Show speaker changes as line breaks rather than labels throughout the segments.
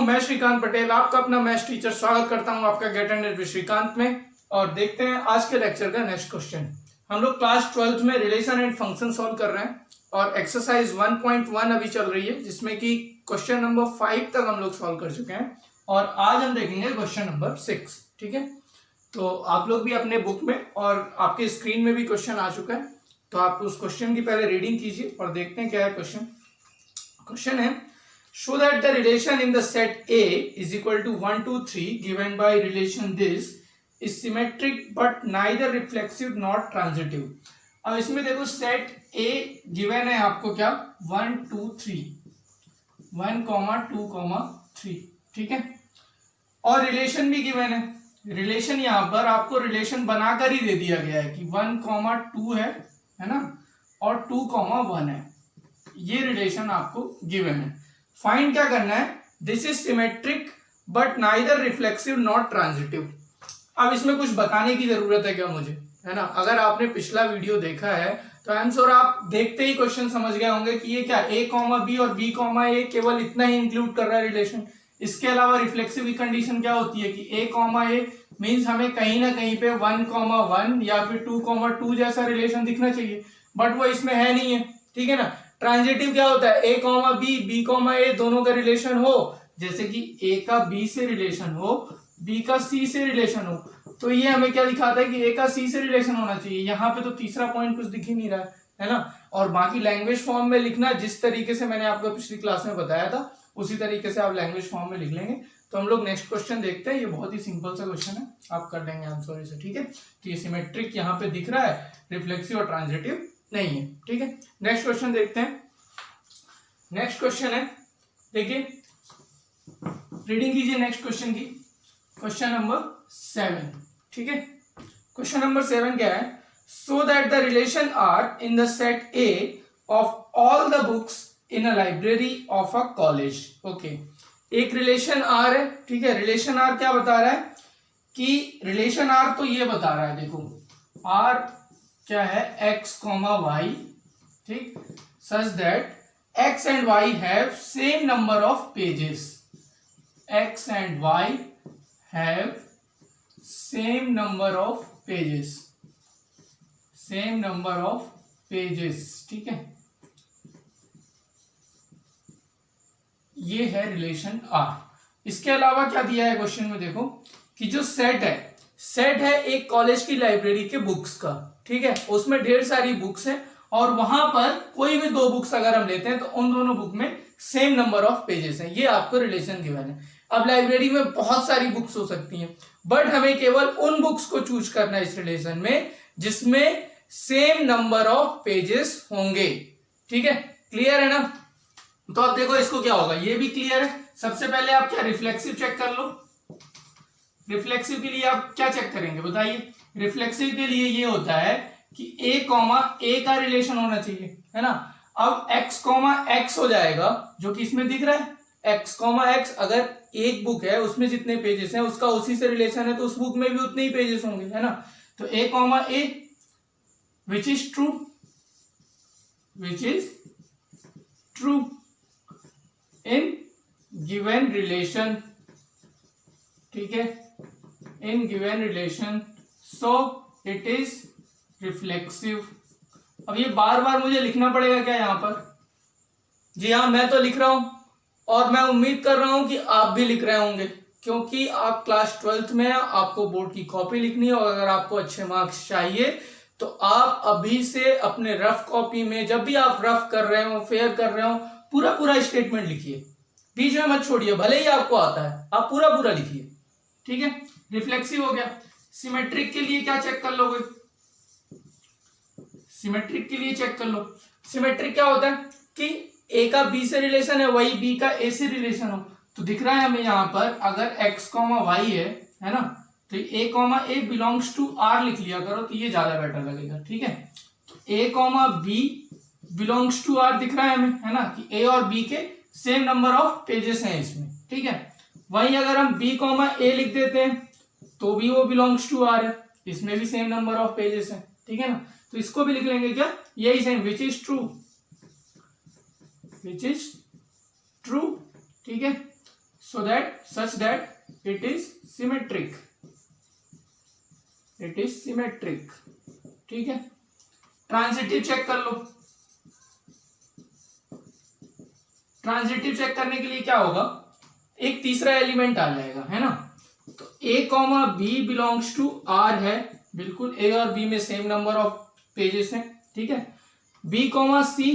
मैं श्रीकांत पटेल, आपका अपना मैथ्स टीचर, स्वागत करता हूं आपका गेट एंड विद श्रीकांत में। और देखते हैं आज के लेक्चर का नेक्स्ट क्वेश्चन। हम लोग क्लास 12th में रिलेशन एंड फंक्शन सॉल्व कर रहे हैं और एक्सरसाइज 1.1 अभी चल रही है, जिसमें कि क्वेश्चन नंबर 5 तक हम लोग सॉल्व कर चुके हैं और आज हम देखेंगे क्वेश्चन नंबर 6। ठीक है, तो आप लोग भी अपने बुक में और आपके स्क्रीन में भी क्वेश्चन आ चुका है, तो आप उस क्वेश्चन की पहले रीडिंग कीजिए और देखते हैं क्या है क्वेश्चन। क्वेश्चन है, show that the relation in the set A is equal to 1 2 3 given by relation this is symmetric but neither reflexive nor transitive। अब इसमें देखो सेट A गिवन है आपको क्या 1 2 3 1 2 3, ठीक है, और रिलेशन भी गिवन है। रिलेशन यहाँ पर आपको रिलेशन बनाकर ही दे दिया गया है कि 1 2 है ना, और 2 1 है, ये रिलेशन आपको गिवन है। फाइंड क्या करना है, this is symmetric but neither reflexive not transitive. अब इसमें कुछ बताने की जरूरत है क्या मुझे, है ना। अगर आपने पिछला वीडियो देखा है तो आई एम श्योर आप देखते ही क्वेश्चन समझ गए होंगे कि ये क्या A, B और B, A केवल इतना ही इंक्लूड कर रहा है रिलेशन। इसके अलावा रिफ्लेक्सिव की कंडीशन क्या होती है कि A, मीन्स हमें कहीं ना कहीं पे 1, 1 या फिर 2, 2 जैसा रिलेशन दिखना चाहिए, बट वो इसमें है नहीं है, ठीक है ना। ट्रांजिटिव क्या होता है, A, B, A दोनों का रिलेशन हो, जैसे कि A का B से रिलेशन हो, B का C से रिलेशन हो, तो ये हमें क्या दिखाता है कि A का C से रिलेशन होना चाहिए। यहाँ पे तो तीसरा पॉइंट कुछ दिख ही नहीं रहा है ना। और बाकी लैंग्वेज फॉर्म में लिखना, जिस तरीके से मैंने आपको पिछली क्लास में बताया था उसी तरीके से आप लैंग्वेज फॉर्म में लिख लेंगे। तो हम लोग नेक्स्ट क्वेश्चन देखते हैं। ये बहुत ही सिंपल सा क्वेश्चन है, आप कर लेंगे आंसर इसे, ठीक है। तो ये सिमेट्रिक यहाँ पे दिख रहा है, रिफ्लेक्सिव और ट्रांजिटिव नहीं है, ठीक है। नेक्स्ट क्वेश्चन देखते हैं। नेक्स्ट क्वेश्चन है, देखिए रीडिंग कीजिए नेक्स्ट क्वेश्चन की, क्वेश्चन नंबर 7, ठीक है। क्वेश्चन नंबर 7 क्या है, so that the relation R in the set A of all the books in a library of a college. Okay, एक रिलेशन आर है, ठीक है। रिलेशन आर क्या बता रहा है कि रिलेशन आर तो ये बता रहा है, देखो आर क्या है, x, y, ठीक, such that x and y have same number of pages, x and y have same number of pages, same number of pages, ठीक है। ये है रिलेशन R। इसके अलावा क्या दिया है क्वेश्चन में, देखो कि जो सेट है एक कॉलेज की लाइब्रेरी के बुक्स का, ठीक है, उसमें ढेर सारी बुक्स है और वहां पर कोई भी 2 बुक्स अगर हम लेते हैं तो उन दोनों बुक में सेम नंबर ऑफ पेजेस हैं, ये आपको रिलेशन गिवन है। अब लाइब्रेरी में बहुत सारी बुक्स हो सकती हैं, बट हमें केवल उन बुक्स को चूज करना है इस रिलेशन में जिसमें सेम नंबर ऑफ पेजेस होंगे, ठीक है। क्लियर है ना। तो अब देखो इसको क्या होगा, ये भी क्लियर है। सबसे पहले आप क्या रिफ्लेक्सिव चेक कर लो। रिफ्लेक्सिव के लिए आप क्या चेक करेंगे बताइए। रिफ्लेक्सिव के लिए ये होता है कि A का रिलेशन होना चाहिए, है ना। अब x हो जाएगा, जो कि इसमें दिख रहा है x, अगर एक बुक है उसमें जितने पेजेस हैं उसका उसी से रिलेशन है, तो उस बुक में भी उतने ही पेजेस होंगे, है ना। तो A, which is true in given relation, ठीक है, in given relation, so it is reflexive. अब ये बार बार मुझे लिखना पड़ेगा क्या यहाँ पर? जी हाँ, मैं तो लिख रहा हूं और मैं उम्मीद कर रहा हूं कि आप भी लिख रहे होंगे, क्योंकि आप क्लास 12th में, आपको बोर्ड की कॉपी लिखनी है और अगर आपको अच्छे मार्क्स चाहिए तो आप अभी से अपने रफ कॉपी में, जब भी आप रफ कर रहे हो, फेयर कर रहे हो, पूरा स्टेटमेंट लिखिए, बीच में मत छोड़िए, भले ही आपको आता है आप पूरा लिखिए, ठीक है। रिफ्लेक्सिव हो गया। सिमेट्रिक के लिए क्या चेक कर लोगे, सिमेट्रिक के लिए चेक कर लो। सिमेट्रिक क्या होता है कि A का B से रिलेशन है, वही B का A से रिलेशन हो। तो दिख रहा है हमें यहाँ पर अगर x, y है ना, तो A, बिलोंग्स टू R लिख लिया करो, तो ये ज्यादा बेटर लगेगा, ठीक है। तो A, B belongs to R दिख रहा है हमें, है ना, कि A और B के सेम नंबर ऑफ पेजेस हैं इसमें, ठीक है। वहीं अगर हम B, A लिख देते हैं तो भी वो बिलोंग्स टू R है, इसमें भी सेम नंबर ऑफ पेजेस हैं, ठीक है ना। तो इसको भी लिख लेंगे क्या, यही सेम, विच इज ट्रू, ठीक है। such that it is symmetric. It is symmetric. ठीक है, ट्रांजिटिव चेक कर लो। ट्रांजिटिव चेक करने के लिए क्या होगा, एक तीसरा एलिमेंट आ जाएगा, है ना। तो a comma B belongs to R है, बिल्कुल a और b में सेम नंबर ऑफ पेजेस हैं, ठीक है। b कॉमा सी,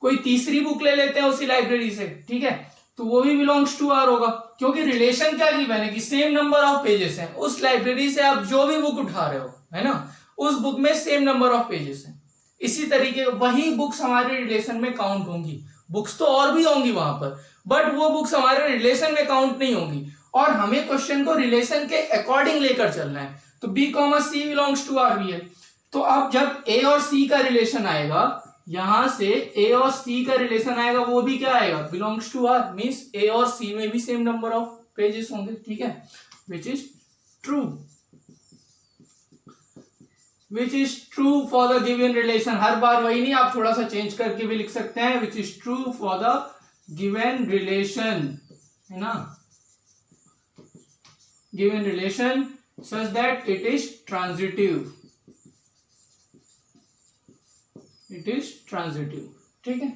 कोई तीसरी बुक ले लेते हैं उसी लाइब्रेरी से, ठीक है, तो वो भी बिलोंग्स टू आर होगा, क्योंकि रिलेशन क्या गिवन है कि सेम नंबर ऑफ पेजेस हैं। उस लाइब्रेरी से आप जो भी बुक उठा रहे हो, है ना, उस बुक में सेम नंबर ऑफ पेजेस हैं। इसी तरीके वही बुक्स हमारे रिलेशन में काउंट होंगी। बुक्स तो और भी होंगी वहां पर, बट वो बुक्स हमारे रिलेशन में काउंट नहीं होंगी, और हमें क्वेश्चन को रिलेशन के अकॉर्डिंग लेकर चलना है। तो B comma C belongs to are भी है। तो अब जब ए और सी का रिलेशन आएगा, यहां से ए और सी का रिलेशन आएगा, वो भी क्या आएगा, बिलोंग्स टू आर, मींस ए और सी में भी सेम नंबर ऑफ पेजेस होंगे, ठीक है, which is true. Which is true for the given relation, हर बार वही नहीं, आप थोड़ा सा चेंज करके भी लिख सकते हैं, विच is true for the given relation, है ना, given relation such that it is transitive, it is transitive, ठीक है।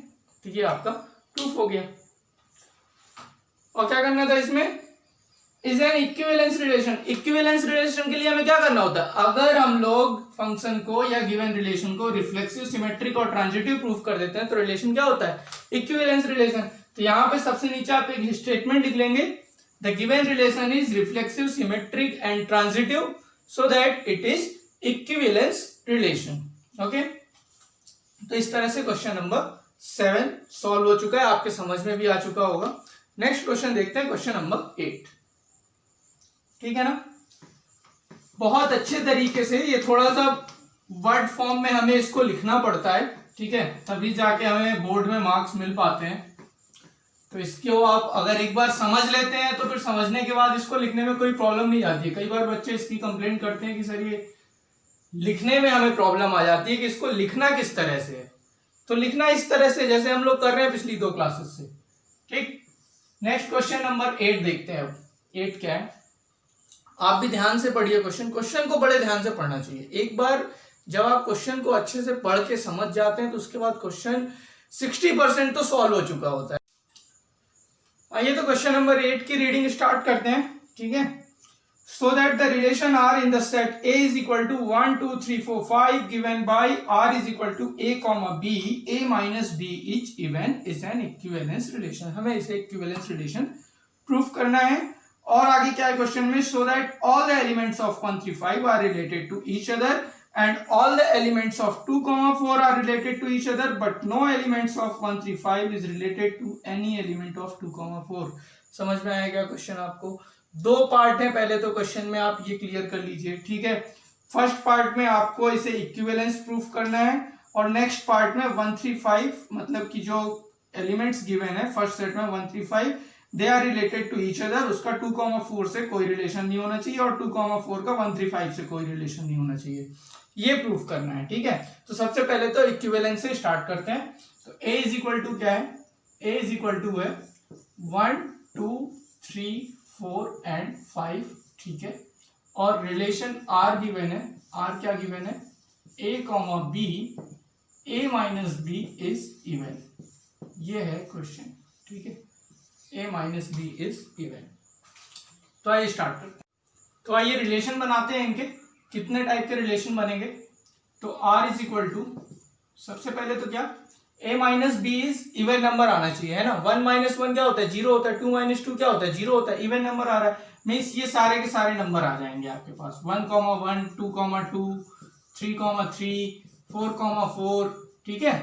तो ये आपका प्रूफ हो गया। और क्या करना था इसमें, is an equivalence relation. Equivalence relation के लिए हमें क्या करना होता है, अगर हम लोग फंक्शन को या गिवन रिलेशन को रिफ्लेक्सिव, सिमेट्रिक और ट्रांजिटिव प्रूफ कर देते हैं, तो रिलेशन क्या होता है, इक्विवेलेंस रिलेशन। तो यहां पे सबसे नीचे आप एक स्टेटमेंट लिख लेंगे, the given relation is reflexive, symmetric and transitive so that it is equivalence relation. Okay, तो इस तरह से क्वेश्चन नंबर 7 सॉल्व हो चुका है, आपके समझ में भी आ चुका होगा। नेक्स्ट क्वेश्चन देखते हैं, क्वेश्चन नंबर 8, ठीक है ना। बहुत अच्छे तरीके से, ये थोड़ा सा वर्ड फॉर्म में हमें इसको लिखना पड़ता है, ठीक है, तभी जाके हमें बोर्ड में मार्क्स मिल पाते हैं। तो इसको आप अगर एक बार समझ लेते हैं तो फिर समझने के बाद इसको लिखने में कोई प्रॉब्लम नहीं आती है। कई बार बच्चे इसकी कंप्लेंट करते हैं कि सर ये लिखने में हमें प्रॉब्लम आ जाती है कि इसको लिखना किस तरह से है। तो लिखना इस तरह से जैसे हम लोग कर रहे हैं पिछली 2 क्लासेस से, ठीक। नेक्स्ट क्वेश्चन नंबर 8 देखते हैं। अब 8 क्या है, आप भी ध्यान से पढ़िए क्वेश्चन को बड़े ध्यान से पढ़ना चाहिए। एक बार जब आप क्वेश्चन को अच्छे से पढ़ के समझ जाते हैं तो उसके बाद क्वेश्चन 60% तो सॉल्व हो चुका होता है। आइए तो क्वेश्चन नंबर 8 की रीडिंग स्टार्ट करते हैं, ठीक है। So that the relation R in the set A is equal to 1, 2, 3, 4, 5 given by R is equal to A comma B, A minus B each even is an equivalence relation। हमें इसे equivalence relation proof करना है। और आगे क्या है question में, so that all the elements of 1, 3, 5 are related to each other and all the elements of 2, 4 are related to each other but no elements of 1, 3, 5 is related to any element of 2, 4। समझ में आएगा question आपको। 2 part है, पहले तो question में आप ये क्लियर कर लीजिए, ठीक है। फर्स्ट पार्ट में आपको इसे इक्विवेलेंस प्रूफ करना है, और नेक्स्ट पार्ट में 1, 3, 5 मतलब कि जो एलिमेंट्स गिवन है फर्स्ट सेट में 1, 3, 5 they are related to each other, उसका 2, 4 से कोई रिलेशन नहीं होना चाहिए और 2, 4 का 1, 3, 5 से कोई रिलेशन नहीं होना चाहिए। ये प्रूफ करना है, ठीक है। तो सबसे पहले तो इक्विवेलेंस से स्टार्ट करते हैं। तो a इज इक्वल टू क्या है, a इज इक्वल टू है 1, 2, 3, 4 एंड 5, ठीक है। और रिलेशन R गिवन है, R क्या गिवन है, A comma B, A minus B is even. ये है क्वेश्चन, ठीक है, A minus B is even. तो आइए स्टार्ट करते हैं। तो आइए रिलेशन बनाते हैं इनके। कितने टाइप के रिलेशन बनेंगे, तो R इज इक्वल टू, सबसे पहले तो क्या, A minus B is even number आना चाहिए, है ना। 1 माइनस 1 क्या होता है, 0 होता है। 2 माइनस 2 क्या होता है, 0 होता है। इवन नंबर आ रहा है, मीन्स ये सारे के सारे नंबर आ जाएंगे आपके पास। 1, 1, 2, 2, 3, 3, 4, 4, ठीक है,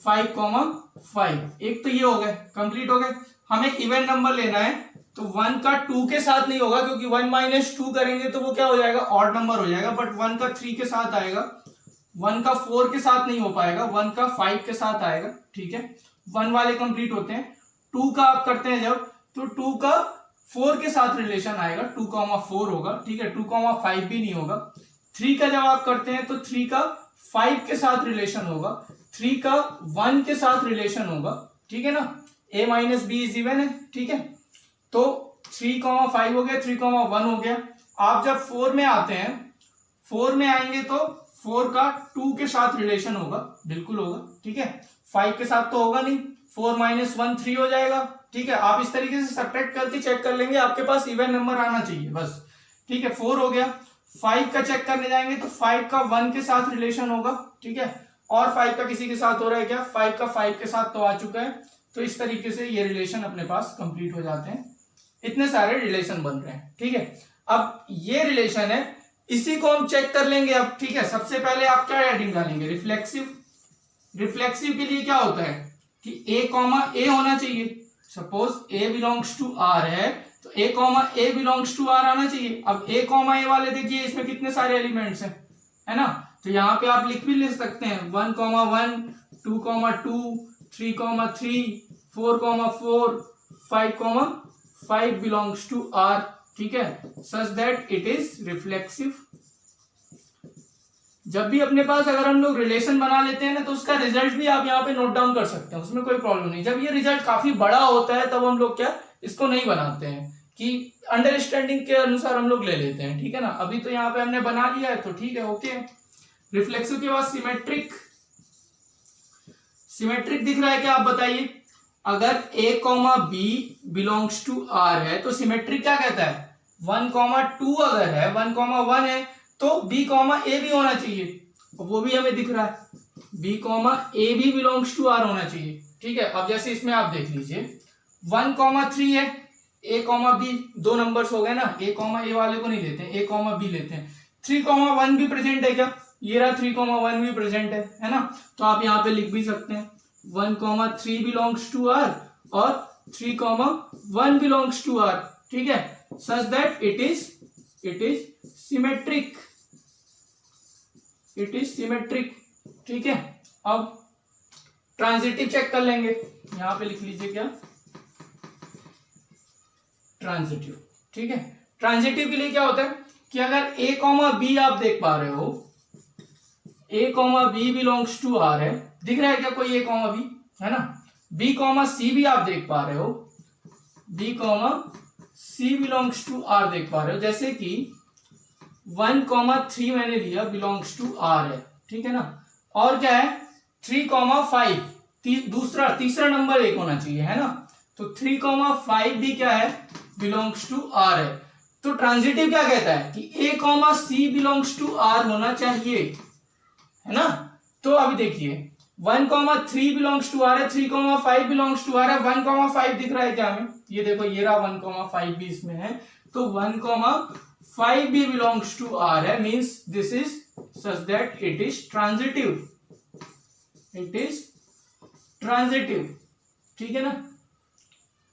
5, 5। एक तो ये हो गए, कंप्लीट हो गए। हमें इवन नंबर लेना है, तो 1 का 2 के साथ नहीं होगा, क्योंकि 1 माइनस 2 करेंगे तो वो क्या हो जाएगा, ऑड नंबर हो जाएगा। बट 1 का 3 के साथ आएगा, 1 का 4 के साथ नहीं हो पाएगा, 1 का 5 के साथ आएगा, ठीक है। 1 वाले कंप्लीट होते हैं। 2 का आप करते हैं जब, तो 2 का 4 के साथ रिलेशन आएगा, 2, 4 होगा, ठीक है। 2, 5 भी नहीं होगा। 3 का जब आप करते हैं तो 3 का 5 के साथ रिलेशन होगा, 3 का 1 के साथ रिलेशन होगा, ठीक है ना। A minus B is even है, ठीक है। तो 3,5 हो गया, 3,1 हो गया। आप जब 4 में आते हैं, 4 में आएंगे तो 4 का 2 के साथ रिलेशन होगा, बिल्कुल होगा, ठीक है। 5 के साथ तो होगा नहीं, 4 - 1 3 हो जाएगा, ठीक है। आप इस तरीके से सब्ट्रैक्ट करके चेक कर लेंगे, आपके पास इवन नंबर आना चाहिए बस, ठीक है। 4 हो गया। 5 का चेक करने जाएंगे तो 5 का 1 के साथ रिलेशन होगा, ठीक है। और 5 का किसी के साथ हो रहा है क्या? 5 का 5 के साथ तो आ चुका है। तो इस तरीके से ये रिलेशन अपने पास कंप्लीट हो जाते हैं। इतने सारे रिलेशन बन रहे हैं, ठीक है। अब ये रिलेशन है, इसी को हम चेक कर लेंगे अब, ठीक है। सबसे पहले आप क्या हेडिंग डालेंगे? रिफ्लेक्सिव। रिफ्लेक्सिव के लिए क्या होता है कि a, a होना चाहिए। Suppose a belongs to r है तो a, a belongs to r आना चाहिए। अब a, a वाले देखिए इसमें कितने सारे एलिमेंट्स हैं, है ना। तो यहाँ पे आप लिख सकते हैं 1, 1, 2, 2, 3, 3, 4, 4, 5, 5 बिलोंग्स टू r, ठीक है। Such that it is reflexive. जब भी अपने पास अगर हम लोग रिलेशन बना लेते हैं ना तो उसका रिजल्ट भी आप यहाँ पे नोट डाउन कर सकते हैं, उसमें कोई प्रॉब्लम नहीं। जब ये रिजल्ट काफी बड़ा होता है तब हम लोग क्या इसको नहीं बनाते हैं, कि अंडरस्टैंडिंग के अनुसार हम लोग ले लेते हैं, ठीक है ना। अभी तो यहाँ पे हमने बना लिया है तो ठीक है, ओके। रिफ्लेक्सिव के बाद सिमेट्रिक। सिमेट्रिक दिख रहा है क्या? आप बताइए। अगर a, b belongs to r है तो सिमेट्रिक क्या कहता है? 1, 2 अगर है, 1, 1 है तो b, a भी होना चाहिए, वो भी हमें दिख रहा है। b, a भी बिलोंग्स टू r होना चाहिए, ठीक है। अब जैसे इसमें आप देख लीजिए 1, 3 है, a, b 2 नंबर्स हो गए ना, a, a वाले को नहीं लेते हैं, a, b लेते हैं। 3, 1 भी प्रेजेंट है क्या? ये रहा 3, 1 भी प्रेजेंट है ना। तो आप यहाँ पे लिख भी सकते हैं 1, 3 बिलोंग्स टू r और 3, 1 बिलोंग्स टू r, ठीक है। Such that it is symmetric, it is symmetric, ठीक है। अब ट्रांजिटिव चेक कर लेंगे, यहां पे लिख लीजिए क्या? ट्रांजिटिव, ठीक है। ट्रांजिटिव के लिए क्या होता है कि अगर a, b आप देख पा रहे हो, a, b belongs to r है, दिख रहा है क्या कोई a, b, है ना। b, c भी आप देख पा रहे हो, b, c belongs to r देख पा रहे हो। जैसे कि 1, 3 मैंने लिया बिलोंग्स टू r है, ठीक है ना। और क्या है 3, 5 तीसरा नंबर एक होना चाहिए, है ना। तो 3, 5 भी क्या है? बिलोंग्स टू r है। तो ट्रांजिटिव क्या कहता है कि a, c belongs to r होना चाहिए, है ना। तो अभी देखिए 1, 3 बिलोंग्स टू r है, 3, 5 बिलोंग्स टू r है। 1, 5 दिख रहा है क्या हमें? ये देखो ये रहा 1, 5 भी इसमें है। तो 1, 5 भी बिलोंग्स टू r है, means this is such that it is transitive, it is transitive, ठीक है ना।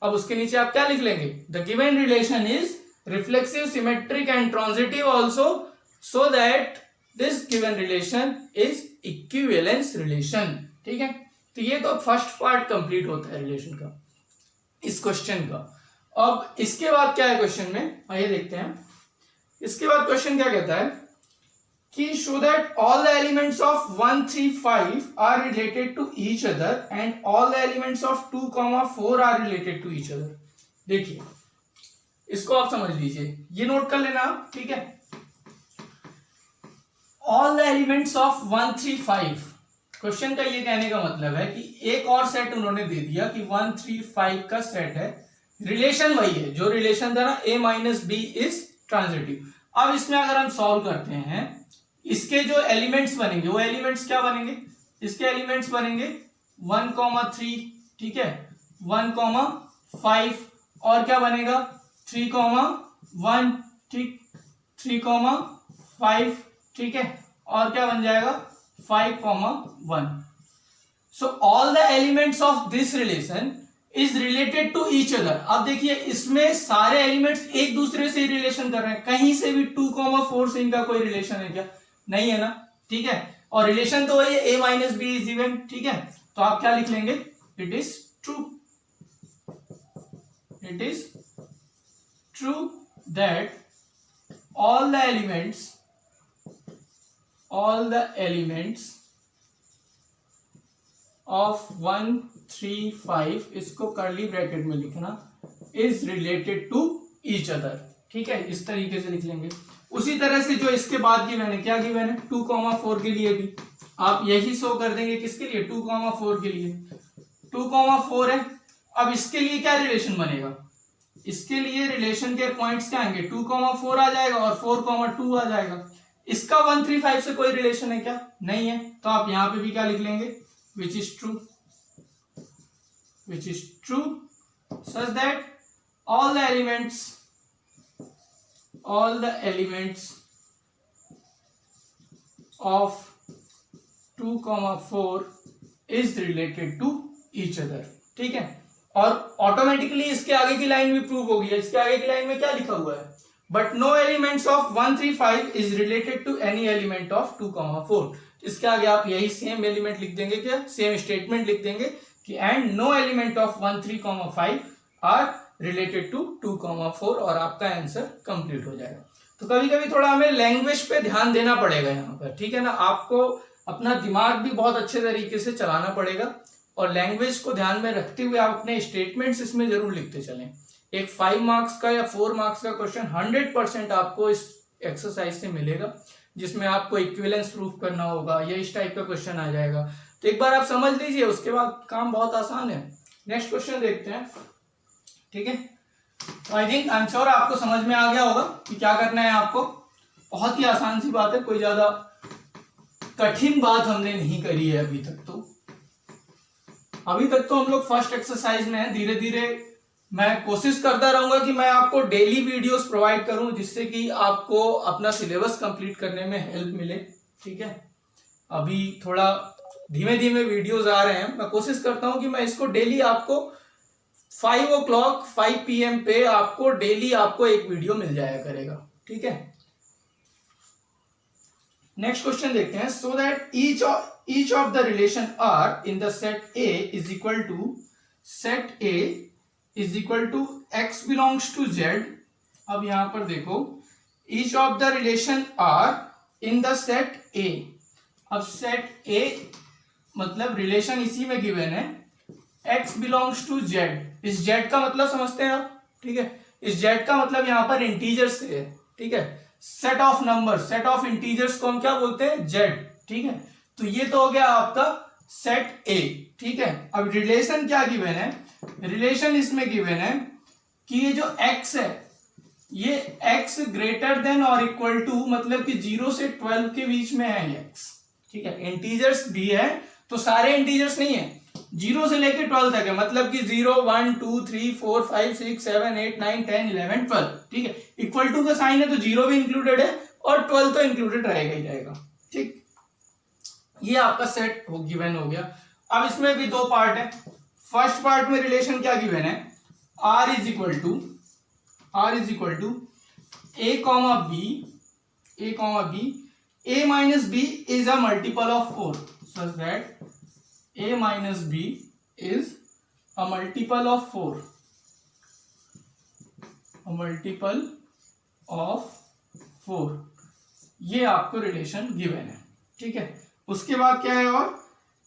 अब उसके नीचे आप क्या लिख लेंगे? The given relation is reflexive, symmetric and transitive also, so that this given relation is equivalence relation, ठीक है। तो ये तो फर्स्ट पार्ट कंप्लीट होता है रिलेशन का, इस क्वेश्चन का। अब इसके बाद क्या है क्वेश्चन में, आइए देखते हैं। इसके बाद क्वेश्चन क्या कहता है कि show that all the elements of 1, 3, 5 are related to each other and all the elements of 2, 4 are related to each other. देखिए इसको आप समझ लीजिए, ये नोट कर लेना आप, ठीक है। All the elements of 1, 3, 5, question का ये कहने का मतलब है कि एक और सेट उन्होंने दे दिया कि 1, 3, 5 का सेट है, रिलेशन वही है जो रिलेशन था ना, a - b इज ट्रांजिटिव। अब इसमें अगर हम सॉल्व करते हैं, इसके जो एलिमेंट्स बनेंगे वो एलिमेंट्स क्या बनेंगे? इसके एलिमेंट्स बनेंगे 1, 3, ठीक है, 1, 5 और क्या बनेगा 3, 1, ठीक, 3, 5, ठीक है, और क्या बन जाएगा 5, 1। So all the elements of this relation is related to each other. अब देखिए इसमें सारे एलिमेंट्स एक दूसरे से रिलेशन कर रहे हैं, कहीं से भी 2, 4 से इनका कोई रिलेशन है क्या? नहीं है ना, ठीक है। और रिलेशन तो वही है a - b इज इवन, ठीक है। तो आप क्या लिख लेंगे? It is true, it is true that all the elements of 1, 3, 5, इसको कर्ली ब्रैकेट में लिखना, is related to each other. ठीक है, इस तरीके से लिख लेंगे। उसी तरह से जो इसके बाद गिवन है, क्या गिवन है 2,4 के लिए भी आप यही शो कर देंगे। किसके लिए 2,4 के लिए 2,4 है। अब इसके लिए क्या रिलेशन बनेगा, इसके लिए रिलेशन के पॉइंट्स क्या आएंगे 2,4 आ जाएगा और 4,2 आ जाएगा। इसका 135 से कोई रिलेशन है क्या, नहीं है। तो आप यहां पे भी क्या लिख लेंगे विच is true such that all the elements of 2,4 is related to each other। ठीक है, और ऑटोमेटिकली इसके आगे की लाइन भी प्रूव हो गई है। इसके आगे की लाइन में क्या लिखा हुआ है, but no elements of 135 is related to any element of 2,4। इसके आगे आप यही सेम एलिमेंट लिख देंगे, क्या सेम स्टेटमेंट लिख देंगे कि and no element of 13,5 are related to 2,4 और आपका आंसर कंप्लीट हो जाएगा। तो कभी कभी थोड़ा हमें लैंग्वेज पे ध्यान देना पड़ेगा यहाँ पर, ठीक है ना। आपको अपना दिमाग भी बहुत अच्छे तरीके से चलाना पड़ेगा और लैंग्वेज को ध्यान में रखते हुए आप अपने स्टेटमेंट्स इसमें जरूर लिखते चलें। एक 5 मार्क्स का या 4 मार्क्स का क्वेश्चन 100% आपको इस एक्सरसाइज से मिलेगा, जिसमें आपको इक्विवेलेंस प्रूफ करना होगा या इस टाइप का क्वेश्चन आ जाएगा। तो एक बार आप समझ लीजिए, उसके बाद काम बहुत आसान है। नेक्स्ट क्वेश्चन देखते हैं। ठीक है, तो I think I am sure आपको समझ में आ गया होगा कि क्या करना है आपको। बहुत ही आसान सी बात है, कोई ज्यादा कठिन बात हमने नहीं करी है अभी तक। तो हम लोग फर्स्ट एक्सरसाइज में हैं। धीरे धीरे मैं कोशिश करता रहूंगा कि मैं आपको डेली वीडियोस प्रोवाइड करूं, जिससे कि आपको अपना सिलेबस कंप्लीट करने में हेल्प मिले। ठीक है, अभी थोड़ा धीमे धीमे वीडियोस आ रहे हैं। मैं कोशिश करता हूं कि मैं इसको डेली आपको 5 o'clock 5 PM पे आपको डेली आपको एक वीडियो मिल जाया करेगा। ठीक है, नेक्स्ट क्वेश्चन देखते हैं। So that each of the relation R in the set A is equal to X belongs to Z. अब यहां पर देखो, each of the relation R in the set A. अब सेट ए मतलब रिलेशन इसी में गिवन है, x बिलोंग्स टू z। इस z का मतलब समझते हैं आप। ठीक है, इस z का मतलब यहां पर इंटीजर्स से है। ठीक है, set of number, set of integers को हम क्या बोलते हैं z। ठीक है, तो ये तो हो गया आपका सेट a। ठीक है, अब रिलेशन क्या गिवन है, रिलेशन इसमें गिवन है कि ये जो x है ये x ग्रेटर देन और इक्वल टू, मतलब कि 0 से 12 के बीच में है ये x। ठीक है, इंटीजर्स भी है तो सारे इंटीजर्स नहीं है, 0 से लेकर 12 तक है, मतलब कि 0 1 2 3 4 5 6 7 8 9 10 11 12। ठीक है, इक्वल टू का साइन है तो 0 भी इंक्लूडेड है और 12 तो इंक्लूडेड रहेगा ही रहेगा। ठीक, ये आपका सेट गिवन हो गया। अब इसमें भी 2 पार्ट है। फर्स्ट पार्ट में रिलेशन क्या गिवन है, r is equal to a comma b, a minus b is a multiple of 4 such that a minus b is a multiple of 4, ये आपको रिलेशन गिवन है। ठीक है, उसके बाद क्या है और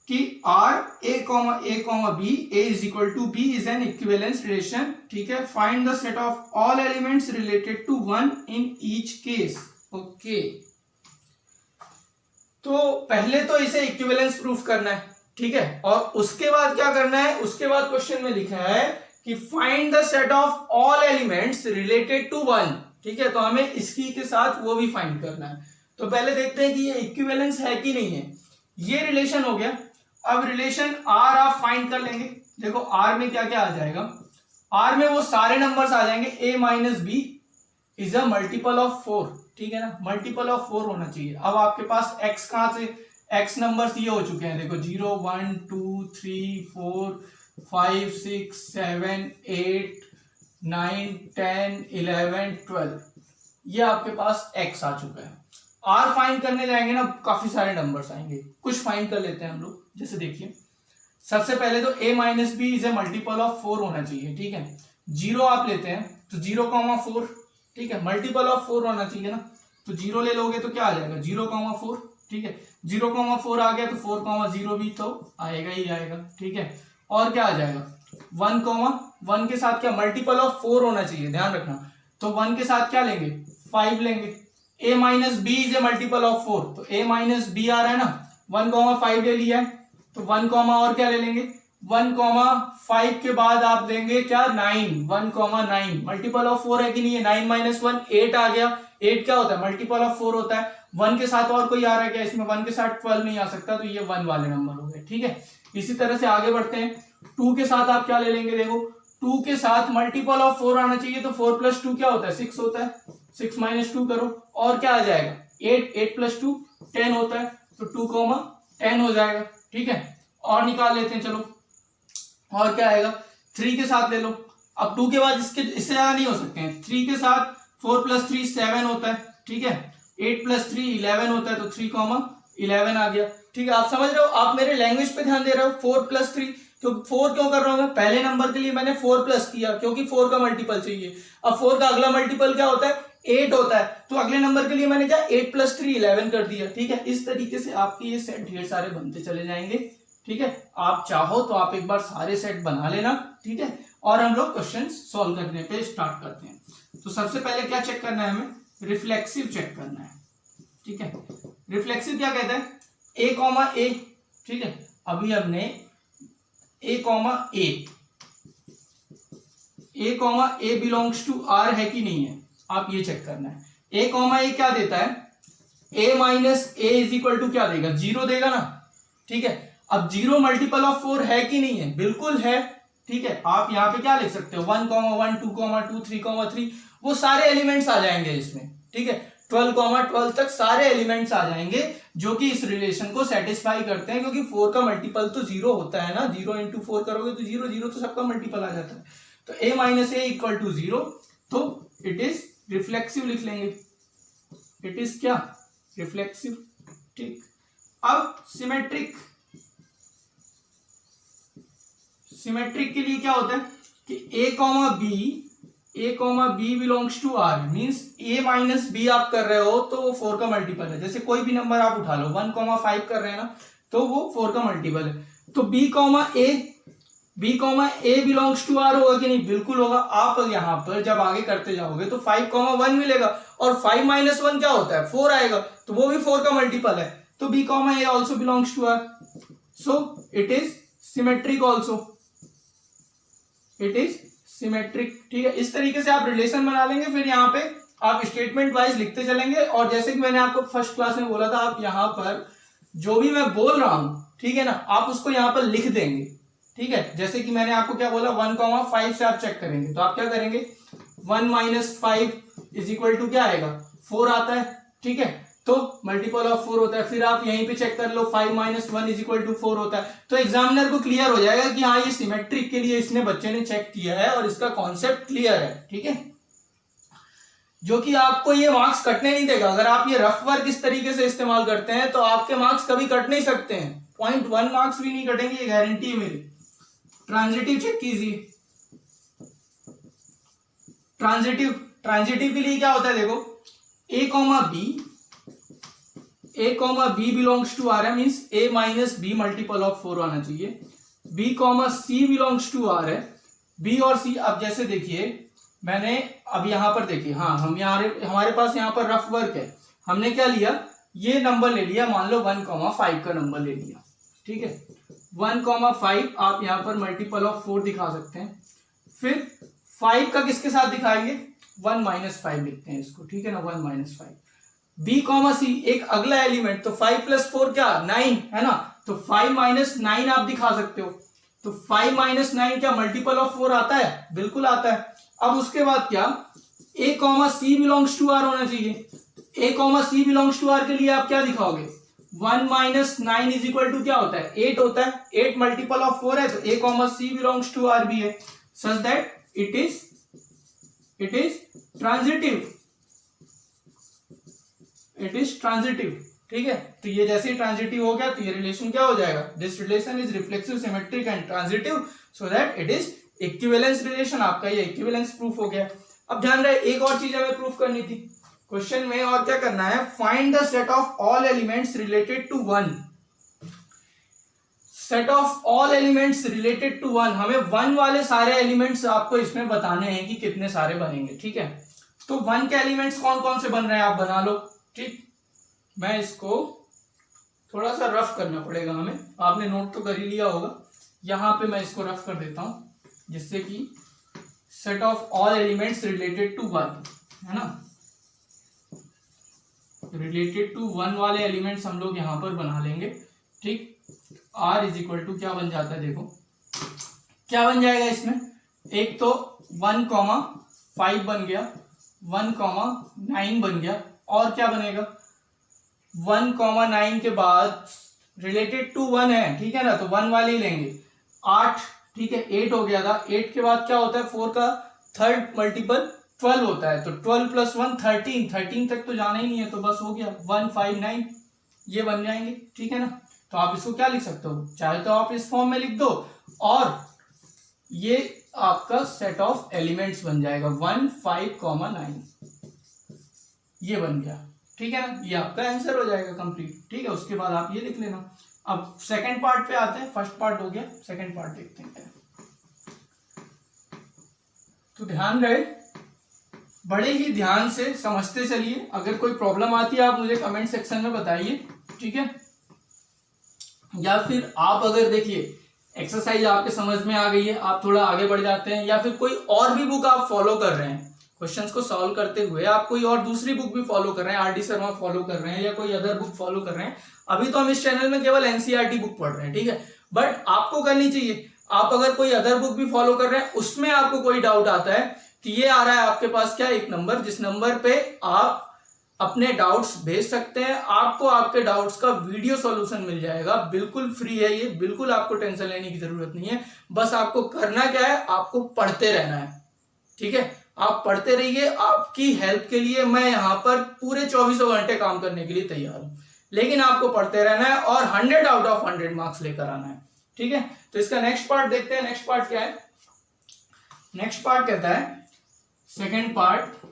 कि r a comma b, a is equal to b is an equivalence relation। ठीक है, find the set of all elements related to 1 in each case। Okay, तो पहले तो इसे इक्विवेलेंस प्रूफ करना है। ठीक है, और उसके बाद क्या करना है, उसके बाद क्वेश्चन में लिखा है कि find the set of all elements related to 1। ठीक है, तो हमें इसकी के साथ वो भी फाइंड करना है। तो पहले देखते हैं कि ये इक्विवेलेंस है कि नहीं है। ये रिलेशन हो गया। अब रिलेशन आर आप फाइंड कर लेंगे। देखो आर में क्या क्या आ जाएगा, आर में वो सारे नंबर्स आ जाएंगे। a minus B is a multiple of 4। ठीक है ना, मल्टीपल ऑफ 4 होना चाहिए। अब आपके पास x कहां से, x नंबर्स ये हो चुके हैं, देखो 0 1 2 3 4 5 6 7 8 9 10 11 12, ये आपके पास x आ चुका है। r फाइंड करने जाएंगे ना, काफी सारे नंबर्स आएंगे, कुछ फाइंड कर लेते हैं हम लोग। जैसे देखिए, सबसे पहले तो a minus B is a multiple of 4 होना चाहिए। ठीक है, 0 आप लेते हैं तो 0,4। ठीक है, मल्टीपल ऑफ 4 होना चाहिए ना, तो 0 ले लोगे तो क्या आ जाएगा 0,4। ठीक है, 0,4 आ गया तो 4,0 भी तो आएगा ही आएगा। ठीक है, और क्या आ जाएगा 1,1 के साथ क्या मल्टीपल ऑफ 4 होना चाहिए, ध्यान रखना। तो 1 के साथ क्या लेंगे 5 लेंगे। a minus B is a multiple of 4, तो a माइनस बी आ रहा है ना, 1,5 ले लिया है, तो 1 और क्या ले लेंगे 1,5 के बाद आप लेंगे क्या 9, 1,9 मल्टीपल ऑफ 4 है कि नहीं है, 9 माइनस 1 8 आ गया। 8 क्या होता है मल्टीपल ऑफ 4 होता है। 1 के साथ और कोई आ रहा है क्या इसमें, 1 के साथ 12 नहीं आ सकता, तो ये 1 वाले नंबर हो गए। ठीक है, इसी तरह से आगे बढ़ते हैं। 2 के साथ आप क्या ले लेंगे, देखो 2 के साथ मल्टीपल ऑफ 4 आना चाहिए, तो 4 प्लस 2 क्या होता है 6 होता है, 6 माइनस 2 करो और क्या आ जाएगा 8, 8 प्लस 2 10 होता है, तो 2,10 हो जाएगा। ठीक है, और निकाल लेते हैं चलो, और क्या आएगा 3 के साथ ले लो। अब 2 के बाद इससे ज्यादा नहीं हो सकते हैं। 3 के साथ 4 प्लस 3 7 होता है। ठीक है, 8 प्लस 3 11 होता है, तो 3,11 आ गया। ठीक है, आप समझ रहे हो, आप मेरे लैंग्वेज पे ध्यान दे रहे हो। 4 प्लस 3, तो 4 क्यों कर रहा हूं मैं, पहले नंबर के लिए मैंने 4 प्लस किया क्योंकि 4 का मल्टीपल चाहिए। अब 4 का अगला मल्टीपल क्या होता है 8 होता है, तो अगले नंबर के लिए मैंने क्या 8 प्लस 3 11 कर दिया। ठीक है, इस तरीके से आपके ये सेट ढेर सारे बनते चले जाएंगे। ठीक है, आप चाहो तो आप एक बार सारे सेट बना लेना। ठीक है, और हम लोग क्वेश्चन सॉल्व करने पे स्टार्ट करते हैं। तो सबसे पहले क्या चेक करना है हमें, रिफ्लेक्सिव चेक करना है। ठीक है, रिफ्लेक्सिव क्या कहता है a कॉमा ए। ठीक है, अभी हमने a comma A belongs to r है कि नहीं है, आप ये चेक करना है। a कॉमा ए क्या देता है, a minus A is equal to क्या देगा 0 देगा ना। ठीक है, अब 0 मल्टीपल ऑफ 4 है कि नहीं है, बिल्कुल है। ठीक है, आप यहाँ पे क्या लिख सकते हो 1,1 2,2 3,3 वो सारे एलिमेंट्स आ जाएंगे इसमें। ठीक है, 12,12 तक सारे एलिमेंट्स आ जाएंगे जो कि इस रिलेशन को सेटिस्फाई करते हैं, क्योंकि 4 का मल्टीपल तो 0 होता है ना, 0 इंटू 4 करोगे तो 0 0 तो सबका मल्टीपल आ जाता है। तो a minus a equal to 0, तो इट इज रिफ्लेक्सिव लिख लेंगे, इट इज क्या रिफ्लेक्सिव। ठीक, अब सिमेट्रिक के लिए क्या होता है कि a comma B belongs to r, means a minus b आप कर रहे हो तो वो 4 का मल्टीपल है। जैसे कोई भी नंबर आप उठा लो 1,5 कर रहे हैं ना, तो वो 4 का मल्टीपल है। तो b comma A belongs to r होगा कि नहीं, बिल्कुल होगा। आप यहाँ पर जब आगे करते जाओगे तो 5,1 मिलेगा, और 5 माइनस 1 क्या होता है 4 आएगा, तो वो भी 4 का मल्टीपल है। तो b comma a also belongs to r, so it is symmetric also, it is symmetric. ठीक है, इस तरीके से आप रिलेशन बना लेंगे, फिर यहाँ पे आप स्टेटमेंट वाइज लिखते चलेंगे। और जैसे कि मैंने आपको फर्स्ट क्लास में बोला था, आप यहाँ पर जो भी मैं बोल रहा हूं, ठीक है ना, आप उसको यहाँ पर लिख देंगे। ठीक है, जैसे कि मैंने आपको क्या बोला 1,5 से आप चेक करेंगे, तो आप क्या करेंगे 1 माइनस 5 इज इक्वल टू क्या आएगा 4 आता है। ठीक है, तो मल्टीपल ऑफ 4 होता है। फिर आप यहीं पे चेक कर लो 5 माइनस 1 इज इक्वल टू 4 होता है। तो एग्जामिनर को क्लियर हो जाएगा कि हाँ ये सिमेट्रिक के लिए इसने बच्चे ने चेक किया है और इसका कॉन्सेप्ट क्लियर है। ठीक है, जो कि आपको ये मार्क्स कटने नहीं देगा। अगर आप ये रफ वर्क इस तरीके से इस्तेमाल करते हैं तो आपके मार्क्स कभी कट नहीं सकते हैं, 0.1 मार्क्स भी नहीं कटेंगे, ये गारंटी है मेरी। ट्रांजिटिव चेक कीजिए, ट्रांजिटिव के लिए क्या होता है, देखो a comma B belongs to R है, means a minus B multiple of 4 आना चाहिए। b comma C belongs to R है, b और c। अब जैसे देखिए मैंने अब यहां पर देखिए, हाँ हम हमारे पास यहाँ पर रफ वर्क है। हमने क्या लिया, ये नंबर ले लिया, मान लो 1,5 का नंबर ले लिया। ठीक है, 1,5 आप यहाँ पर मल्टीपल ऑफ 4 दिखा सकते हैं। फिर 5 का किसके साथ दिखाएंगे 1 माइनस 5 लिखते हैं इसको। ठीक है ना, 1 माइनस 5। b कॉमा सी एक अगला एलिमेंट, तो 5 प्लस 4 क्या 9 है ना, तो 5 माइनस 9 आप दिखा सकते हो। तो 5 माइनस 9 क्या मल्टीपल ऑफ 4 आता है, बिल्कुल आता है। अब उसके बाद क्या a comma C belongs to r होना चाहिए। a comma C belongs to r के लिए आप क्या दिखाओगे 1 माइनस 9 इज इक्वल टू क्या होता है 8 होता है। 8 मल्टीपल ऑफ 4 है, तो a comma C belongs to are भी है, such that it is transitive, it is transitive. ठीक है, तो ये जैसे ही ट्रांजिटिव हो गया तो ये रिलेशन क्या हो जाएगा, this relation is reflexive symmetric and transitive, so that it is equivalence relation. आपका ये इक्विवेलेंस प्रूफ हो गया। अब ध्यान रहे एक और चीज हमें प्रूफ करनी थी क्वेश्चन में, और क्या करना है, find the set of all elements related to 1। Set of all elements related to 1, हमें 1 वाले सारे एलिमेंट्स आपको इसमें बताने हैं कि कितने सारे बनेंगे। ठीक है, तो 1 के एलिमेंट्स कौन कौन से बन रहे हैं आप बना लो। ठीक, मैं इसको थोड़ा सा रफ करना पड़ेगा हमें, आपने नोट तो कर ही लिया होगा। यहां पे मैं इसको रफ कर देता हूं, जिससे कि set of all elements related to 1 है ना, रिलेटेड टू 1 वाले एलिमेंट्स हम लोग यहां पर बना लेंगे। ठीक, r इज इक्वल टू क्या बन जाता है, देखो क्या बन जाएगा इसमें, एक तो 1,5 बन गया, 1,9 बन गया, और क्या बनेगा 1,9 के बाद रिलेटेड टू 1 है, ठीक है ना, तो 1 वाले ही लेंगे। 8, ठीक है, 8 हो गया था। 8 के बाद क्या होता है, 4 का थर्ड मल्टीपल 12 होता है, तो 12 + 1 13, 13 तक तो जाना ही नहीं है, तो बस हो गया 159, ये बन जाएंगे। ठीक है ना, तो आप इसको क्या लिख सकते हो, चाहे तो आप इस फॉर्म में लिख दो, और ये आपका सेट ऑफ एलिमेंट्स बन जाएगा 1, 5,9, ये बन गया। ठीक है ना, ये आपका आंसर हो जाएगा कंप्लीट। ठीक है, उसके बाद आप ये लिख लेना। अब सेकंड पार्ट पे आते हैं, फर्स्ट पार्ट हो गया, सेकंड पार्ट देखते हैं। तो ध्यान रहे, बड़े ही ध्यान से समझते चलिए। अगर कोई प्रॉब्लम आती है आप मुझे कमेंट सेक्शन में बताइए, ठीक है, या फिर आप अगर देखिए एक्सरसाइज आपके समझ में आ गई है, आप थोड़ा आगे बढ़ जाते हैं, या फिर कोई और भी बुक आप फॉलो कर रहे हैं क्वेश्चंस को सॉल्व करते हुए, आप कोई और दूसरी बुक भी फॉलो कर रहे हैं, आर.डी. शर्मा फॉलो कर रहे हैं, या कोई अदर बुक फॉलो कर रहे हैं। अभी तो हम इस चैनल में केवल एनसीईआरटी बुक पढ़ रहे हैं, ठीक है, बट आपको करनी चाहिए। आप अगर कोई अदर बुक भी फॉलो कर रहे हैं, उसमें आपको कोई डाउट आता है कि ये आ रहा है आपके पास क्या, एक नंबर, जिस नंबर पे आप अपने डाउट्स भेज सकते हैं, आपको आपके डाउट्स का वीडियो सॉल्यूशन मिल जाएगा, बिल्कुल फ्री है ये, बिल्कुल आपको टेंशन लेने की जरूरत नहीं है। बस आपको करना क्या है, आपको पढ़ते रहना है। ठीक है, आप पढ़ते रहिए, आपकी हेल्प के लिए मैं यहाँ पर पूरे 24 घंटे काम करने के लिए तैयार हूं, लेकिन आपको पढ़ते रहना है और 100 आउट ऑफ 100 मार्क्स लेकर आना है। ठीक है, तो इसका नेक्स्ट पार्ट देखते हैं। नेक्स्ट पार्ट क्या है, नेक्स्ट पार्ट कहता है, सेकेंड पार्ट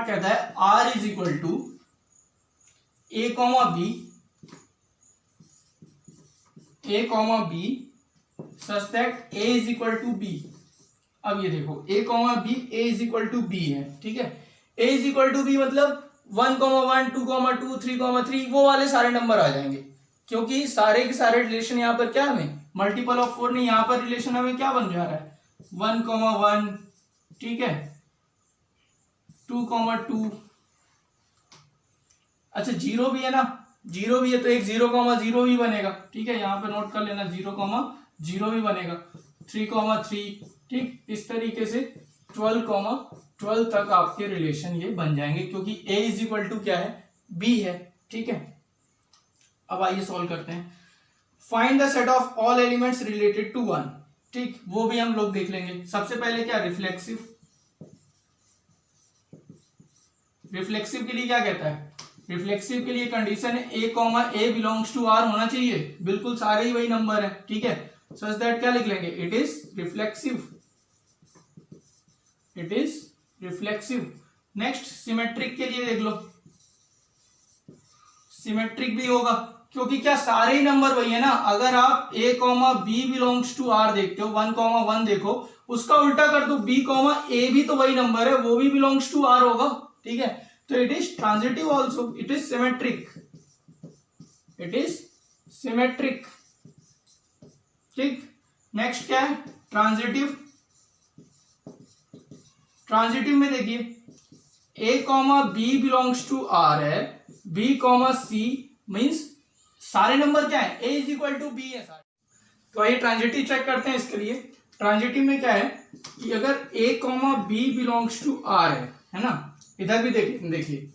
कहता है r is equal to a, b such that a is equal to b। अब ये देखो a, is equal to b है। ठीक है, a is equal to b मतलब 1, 1, 2, 2, 3, वो वाले सारे नंबर आ जाएंगे, क्योंकि सारे के सारे रिलेशन यहाँ पर क्या हमें मल्टीपल ऑफ 4 नहीं, यहाँ पर रिलेशन हमें क्या बन जा रहा है 1, 1, ठीक है, 2, 2, अच्छा 0 भी है ना, 0 भी है तो एक 0, 0 भी बनेगा। ठीक है, यहाँ पे नोट कर लेना 0, 0 भी बनेगा, 3, 3, ठीक, इस तरीके से 12 तक आपके रिलेशन ये बन जाएंगे, क्योंकि a इज इक्वल टू क्या है, b है। ठीक है, अब आइए सॉल्व करते हैं। Find the set of all elements related to 1। ठीक, वो भी हम लोग देख लेंगे। सबसे पहले क्या, रिफ्लेक्सिव के लिए क्या कहता है, रिफ्लेक्सिव के लिए कंडीशन है a बिलोंग्स टू r होना चाहिए, बिल्कुल सारे ही वही नंबर है। ठीक है, सच दैट क्या लिख लेंगे, it is reflexive. Next symmetric के लिए देख लो, सिमेट्रिक भी होगा, क्योंकि क्या सारे ही नंबर वही है ना। अगर आप a, b belongs to r देखते हो, 1, 1 देखो, उसका उल्टा कर दो b, a भी तो वही नंबर है, वो भी बिलोंग्स टू r होगा। ठीक है, तो it is transitive also, it is symmetric. ठीक, नेक्स्ट क्या है, ट्रांजिटिव में देखिए a, b belongs to r है, b, c मीन्स सारे नंबर क्या है, a is equal to b है सारे। तो आइए ट्रांजिटिव चेक करते हैं। इसके लिए ट्रांजिटिव में क्या है कि अगर a, b belongs to r है ना, इधर भी देखिए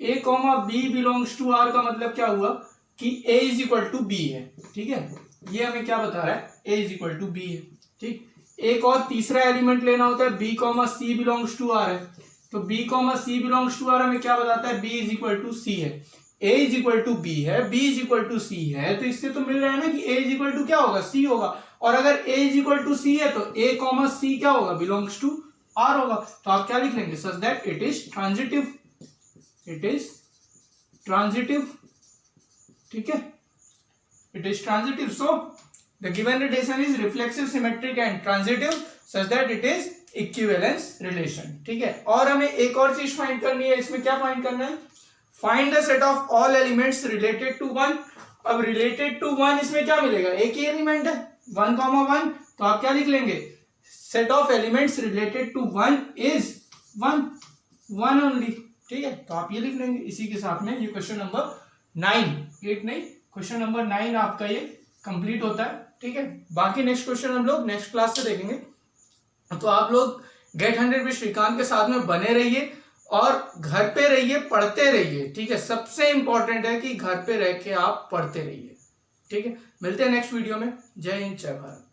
a, b belongs to r का मतलब क्या हुआ कि a is equal to b है। ठीक है, ये हमें क्या बता रहा है, a is equal to b है। ठीक, एक और तीसरा एलिमेंट लेना होता है b, c belongs to r है, तो b, c belongs to r हमें क्या बताता है, b is equal to c है, a is equal to b है, b is equal to c है, तो इससे तो मिल रहा है ना कि a इज इक्वल टू क्या होगा, c होगा। और अगर a is equal to c है तो a, c क्या होगा, बिलोंग्स टू r होगा। तो आप क्या लिख लेंगे, सच दैट इट इज ट्रांजिटिव। ठीक है, it is transitive. So the given relation is reflexive, symmetric and transitive such that it is equivalence relation. ठीक है, और हमें एक और चीज फाइंड करनी है। इसमें क्या फाइंड करना है? Find the set of all elements related to 1। अब रिलेटेड टू 1 इसमें क्या मिलेगा? एक ही एलिमेंट है 1,1, तो आप क्या लिख लेंगे? Set of elements related to 1 is 1 only. ठीक है, तो आप ये लिख लेंगे। इसी के साथ में ये क्वेश्चन नंबर 9, 8 नहीं, क्वेश्चन नंबर 9 आपका ये कंप्लीट होता है। ठीक है, बाकी नेक्स्ट क्वेश्चन हम लोग नेक्स्ट क्लास से देखेंगे। तो आप लोग गेट 100 विद श्रीकांत के साथ में बने रहिए और घर पे रहिए, पढ़ते रहिए। ठीक है, सबसे इंपॉर्टेंट है कि घर पे रह के आप पढ़ते रहिए। ठीक है, मिलते हैं नेक्स्ट वीडियो में। जय हिंद, जय भारत।